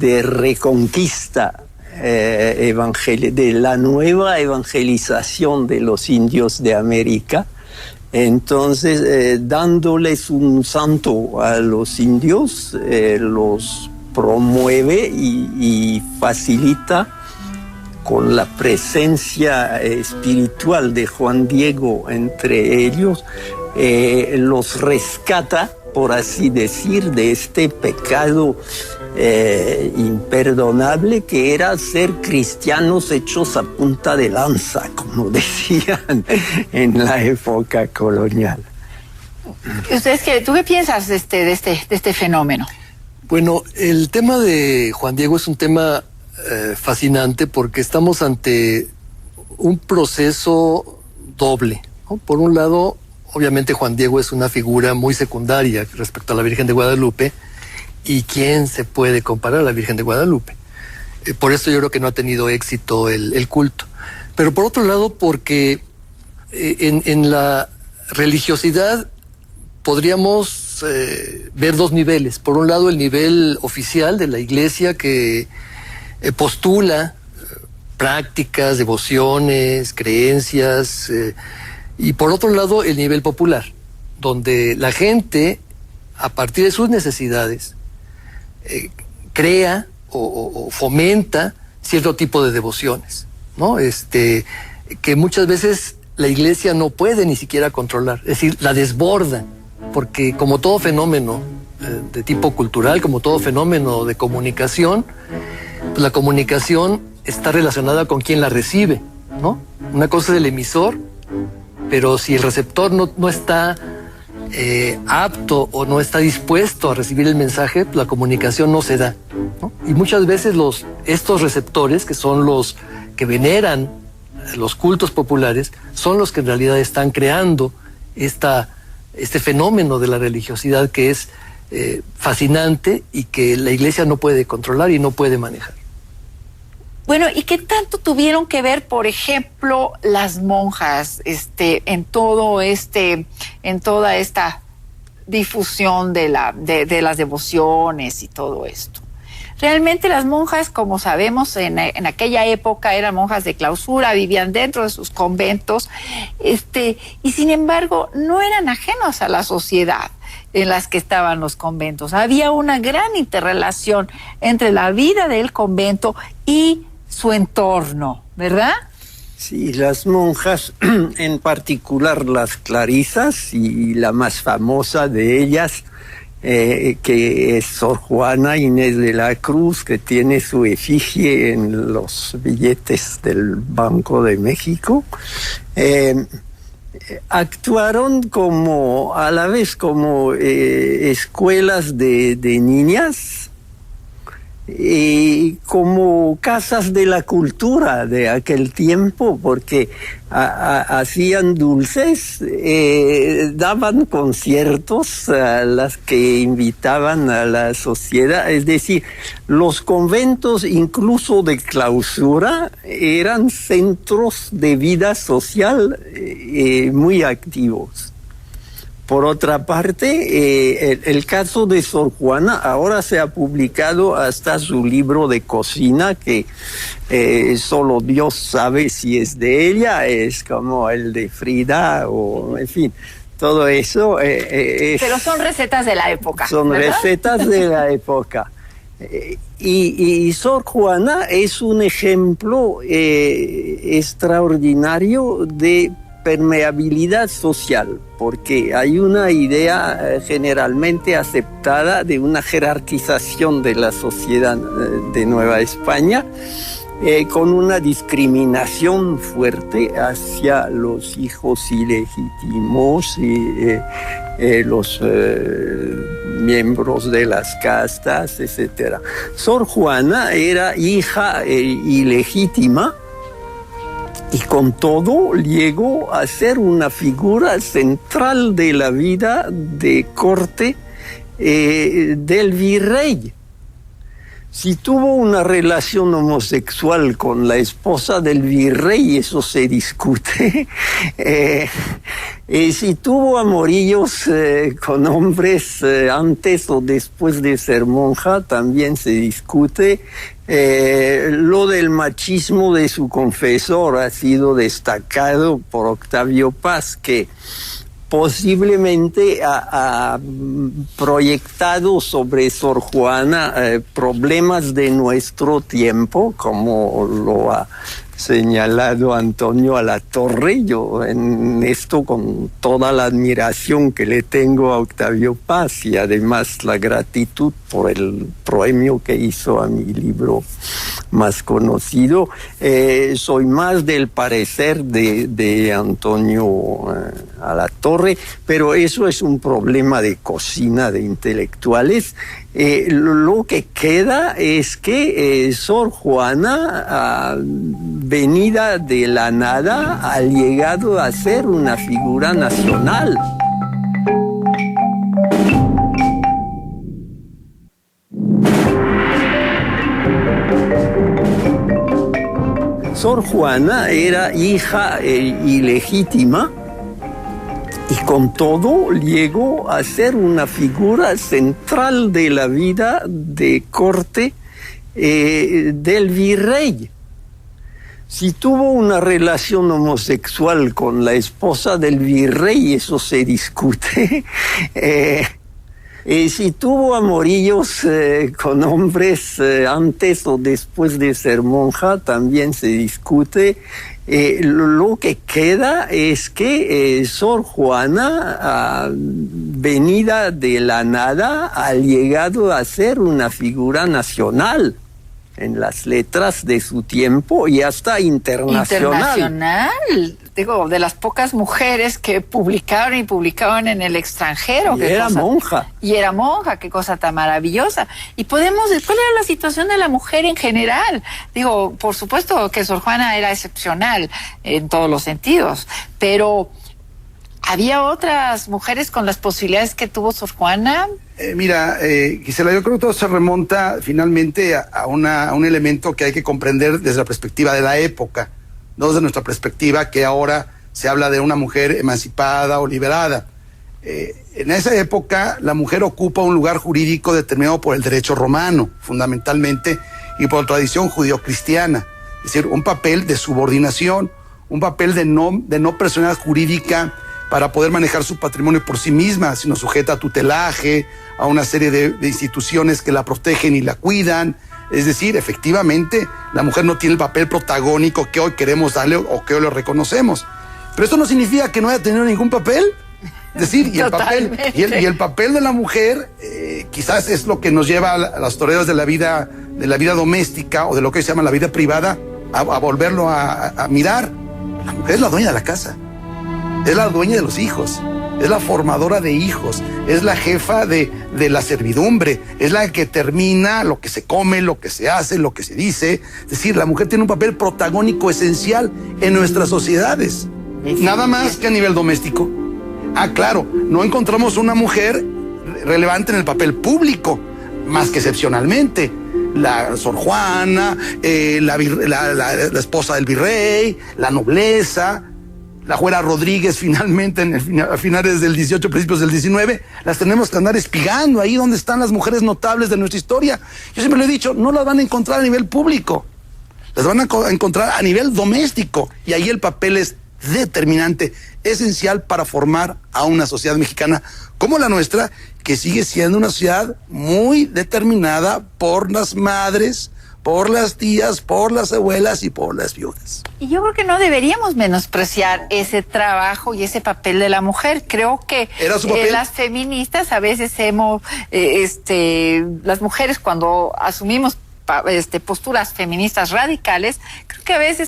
de reconquista de la nueva evangelización de los indios de América. Entonces, dándoles un santo a los indios, los promueve y facilita con la presencia espiritual de Juan Diego entre ellos, los rescata, por así decir, de este pecado imperdonable que era ser cristianos hechos a punta de lanza, como decían en la época colonial. ¿Tú qué piensas de este fenómeno? Bueno, el tema de Juan Diego es un tema fascinante porque estamos ante un proceso doble, ¿no? Por un lado, obviamente Juan Diego es una figura muy secundaria respecto a la Virgen de Guadalupe, y quién se puede comparar a la Virgen de Guadalupe. Por eso yo creo que no ha tenido éxito el culto. Pero por otro lado, porque en la religiosidad podríamos ver dos niveles. Por un lado, el nivel oficial de la Iglesia que postula prácticas, devociones, creencias, y por otro lado, el nivel popular, donde la gente, a partir de sus necesidades, crea o fomenta cierto tipo de devociones, ¿no? Que muchas veces la Iglesia no puede ni siquiera controlar, es decir, la desborda, porque como todo fenómeno de tipo cultural, como todo fenómeno de comunicación, pues la comunicación está relacionada con quien la recibe, ¿no? Una cosa es el emisor, pero si el receptor no está apto o no está dispuesto a recibir el mensaje, la comunicación no se da, ¿no? Y muchas veces estos receptores, que son los que veneran los cultos populares, son los que en realidad están creando este fenómeno de la religiosidad que es fascinante y que la Iglesia no puede controlar y no puede manejar. Bueno, ¿y qué tanto tuvieron que ver, por ejemplo, las monjas en toda esta difusión de las devociones y todo esto? Realmente las monjas, como sabemos, en aquella época eran monjas de clausura, vivían dentro de sus conventos, y sin embargo no eran ajenos a la sociedad en las que estaban los conventos. Había una gran interrelación entre la vida del convento y su entorno, ¿verdad? Sí, las monjas, en particular las clarisas, y la más famosa de ellas, que es Sor Juana Inés de la Cruz, que tiene su efigie en los billetes del Banco de México, actuaron a la vez como escuelas de niñas y como casas de la cultura de aquel tiempo, porque hacían dulces, daban conciertos a las que invitaban a la sociedad. Es decir, los conventos, incluso de clausura, eran centros de vida social muy activos. Por otra parte, el caso de Sor Juana ahora se ha publicado hasta su libro de cocina, que solo Dios sabe si es de ella, es como el de Frida, o en fin, todo eso. Pero son recetas de la época. Son, ¿verdad?, recetas de la época. Y Sor Juana es un ejemplo extraordinario de permeabilidad social, porque hay una idea generalmente aceptada de una jerarquización de la sociedad de Nueva España, con una discriminación fuerte hacia los hijos ilegítimos y los miembros de las castas, etc. Sor Juana era hija ilegítima, y con todo llegó a ser una figura central de la vida de corte del virrey. Si tuvo una relación homosexual con la esposa del virrey, eso se discute. Si tuvo amorillos con hombres antes o después de ser monja, también se discute. Lo del machismo de su confesor ha sido destacado por Octavio Paz, que posiblemente ha proyectado sobre Sor Juana problemas de nuestro tiempo, como lo ha señalado Antonio Alatorre. Yo en esto, con toda la admiración que le tengo a Octavio Paz y además la gratitud por el premio que hizo a mi libro más conocido, soy más del parecer de Antonio Alatorre, pero eso es un problema de cocina de intelectuales. Lo que queda es que Sor Juana, venida de la nada, ha llegado a ser una figura nacional. Sor Juana era hija ilegítima y con todo llegó a ser una figura central de la vida de corte del virrey. Si tuvo una relación homosexual con la esposa del virrey, eso se discute. Si tuvo amorillos con hombres antes o después de ser monja, también se discute. Lo que queda es que Sor Juana, venida de la nada, ha llegado a ser una figura nacional en las letras de su tiempo y hasta internacional. Internacional, digo, de las pocas mujeres que publicaron en el extranjero. Y era monja. Y era monja, qué cosa tan maravillosa. Y podemos, ¿cuál era la situación de la mujer en general? Digo, por supuesto que Sor Juana era excepcional en todos los sentidos, pero ¿había otras mujeres con las posibilidades que tuvo Sor Juana? Mira, Gisela, yo creo que todo se remonta finalmente a un elemento que hay que comprender desde la perspectiva de la época, no desde nuestra perspectiva, que ahora se habla de una mujer emancipada o liberada. En esa época, la mujer ocupa un lugar jurídico determinado por el derecho romano, fundamentalmente, y por la tradición judío-cristiana. Es decir, un papel de subordinación, un papel de no personalidad jurídica para poder manejar su patrimonio por sí misma, sino sujeta a tutelaje, a una serie de instituciones que la protegen y la cuidan. Es decir, efectivamente, la mujer no tiene el papel protagónico que hoy queremos darle o que hoy lo reconocemos. Pero esto no significa que no haya tenido ningún papel. Es decir, y el papel de la mujer quizás es lo que nos lleva a las toreras de la vida doméstica o de lo que se llama la vida privada a volverlo a mirar. La mujer es la dueña de la casa. Es la dueña de los hijos, es la formadora de hijos, es la jefa de la servidumbre, es la que termina lo que se come, lo que se hace, lo que se dice. Es decir, la mujer tiene un papel protagónico esencial en nuestras sociedades, nada más que a nivel doméstico. Claro, no encontramos una mujer relevante en el papel público, más que excepcionalmente. La Sor Juana, la esposa del virrey, la nobleza, la Juera Rodríguez finalmente a finales del 18, principios del 19, las tenemos que andar espigando ahí donde están las mujeres notables de nuestra historia. Yo siempre lo he dicho, no las van a encontrar a nivel público, las van a encontrar a nivel doméstico, y ahí el papel es determinante, esencial para formar a una sociedad mexicana como la nuestra, que sigue siendo una sociedad muy determinada por las madres, por las tías, por las abuelas y por las viudas. Y yo creo que no deberíamos menospreciar ese trabajo y ese papel de la mujer. Creo que las feministas a veces las mujeres cuando asumimos posturas feministas radicales, creo que a veces